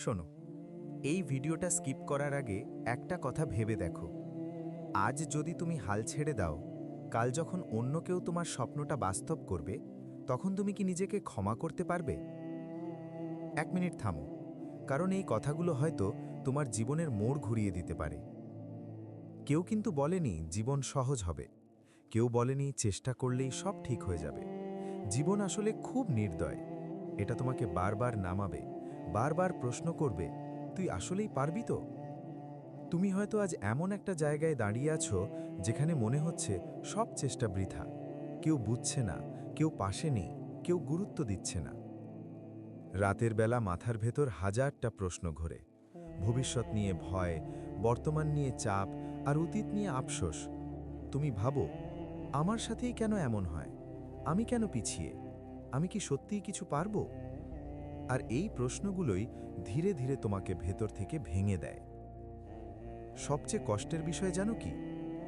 শোনো, এই ভিডিওটা স্কিপ করার আগে একটা কথা ভেবে দেখো। আজ যদি তুমি হাল ছেড়ে দাও, কাল যখন অন্য কেউ তোমার স্বপ্নটা বাস্তব করবে, তখন তুমি কি নিজেকে ক্ষমা করতে পারবে? 1 মিনিট থামো, কারণ এই কথাগুলো হয়তো তোমার জীবনের মোড় ঘুরিয়ে দিতে পারে। কেউ কিন্তু বলেনি জীবন সহজ হবে, কেউ বলেনি চেষ্টা করলেই সব ঠিক হয়ে যাবে। জীবন আসলে খুব নির্দয়। এটা তোমাকে বারবার নামাবে, বারবার প্রশ্ন করবে, তুই আসলেই পারবি তো? তুমি হয়তো আজ এমন একটা জায়গায় দাঁড়িয়ে আছো যেখানে মনে হচ্ছে সব চেষ্টা বৃথা। কেউ বুঝছে না, কেউ পাশে নেই, কেউ গুরুত্ব দিচ্ছে না। রাতের বেলা মাথার ভেতর হাজারটা প্রশ্ন ঘোরে। ভবিষ্যৎ নিয়ে ভয়, বর্তমান নিয়ে চাপ, আর অতীত নিয়ে আফসোস। তুমি ভাবো, আমার সাথেই কেন এমন হয়? আমি কেন পিছিয়ে? আমি কি সত্যিই কিছু পারবো? আর এই প্রশ্নগুলোই ধীরে ধীরে তোমাকে ভেতর থেকে ভেঙে দেয়। সবচেয়ে কষ্টের বিষয় জানো কি?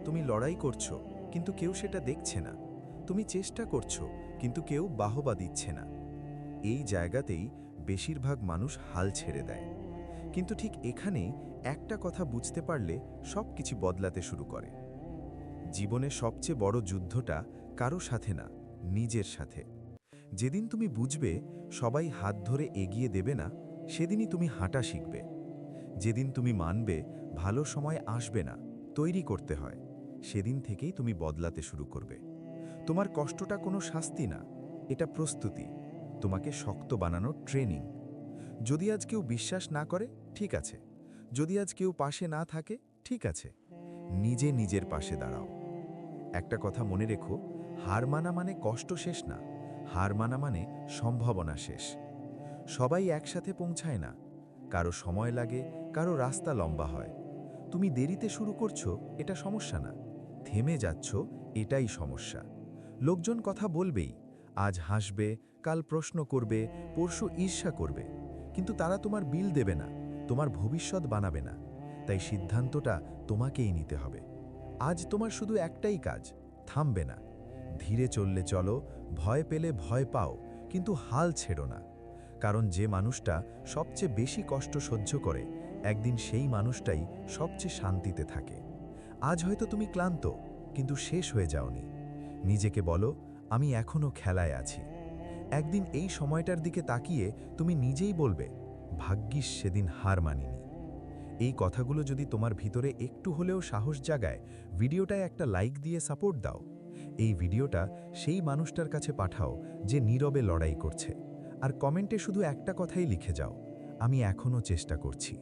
তুমি লড়াই করছো, কিন্তু কেউ সেটা দেখছে না। তুমি চেষ্টা করছো, কিন্তু কেউ বাহবা দিচ্ছে না। এই জায়গাতেই বেশিরভাগ মানুষ হাল ছেড়ে দেয়। কিন্তু ঠিক এখানেই একটা কথা বুঝতে পারলে সব কিছু বদলাতে শুরু করে। জীবনে সবচেয়ে বড় যুদ্ধটা কারো সাথে না, নিজের সাথে। যেদিন তুমি বুঝবে সবাই হাত ধরে এগিয়ে দেবে না, সেদিনই তুমি হাঁটা শিখবে। যেদিন তুমি মানবে ভালো সময় আসবে না, তৈরি করতে হয়, সেদিন থেকেই তুমি বদলাতে শুরু করবে। তোমার কষ্টটা কোনো শাস্তি না, এটা প্রস্তুতি, তোমাকে শক্ত বানানোর ট্রেনিং। যদি আজ কেউ বিশ্বাস না করে, ঠিক আছে। যদি আজ কেউ পাশে না থাকে, ঠিক আছে। নিজে নিজের পাশে দাঁড়াও। একটা কথা মনে রেখো, হার মানা মানে কষ্ট শেষ না, হার মানা মানে সম্ভাবনা শেষ। সবাই একসাথে পৌঁছায় না, কারো সময় লাগে, কারো রাস্তা লম্বা হয়। তুমি দেরিতে শুরু করছো, এটা সমস্যা না। থেমে যাচ্ছ, এটাই সমস্যা। লোকজন কথা বলবেই, আজ হাসবে, কাল প্রশ্ন করবে, পরশু ঈর্ষা করবে, কিন্তু তারা তোমার বিল দেবে না, তোমার ভবিষ্যৎ বানাবে না। তাই সিদ্ধান্তটা তোমাকেই নিতে হবে। আজ তোমার শুধু একটাই কাজ, থামবে না। ধীরে চললে চলো, ভয় পেলে ভয় পাও, কিন্তু হাল ছেড়ো না। কারণ যে মানুষটা সবচেয়ে বেশি কষ্ট সহ্য করে, একদিন সেই মানুষটাই সবচেয়ে শান্তিতে থাকে। আজ হয়তো তুমি ক্লান্ত, কিন্তু শেষ হয়ে যাওনি। নিজেকে বলো, আমি এখনো খেলায় আছি। একদিন এই সময়টার দিকে তাকিয়ে তুমি নিজেই বলবে, ভাগ্যিস সেদিন হার মানিনি। এই কথাগুলো যদি তোমার ভিতরে একটু হলেও সাহস জাগায়, ভিডিওটায় একটা লাইক দিয়ে সাপোর্ট দাও। এই ভিডিওটা সেই মানুষটার কাছে পাঠাও যে নীরবে লড়াই করছে। আর কমেন্টে শুধু একটা কথাই লিখে যাও, আমি এখনো চেষ্টা করছি।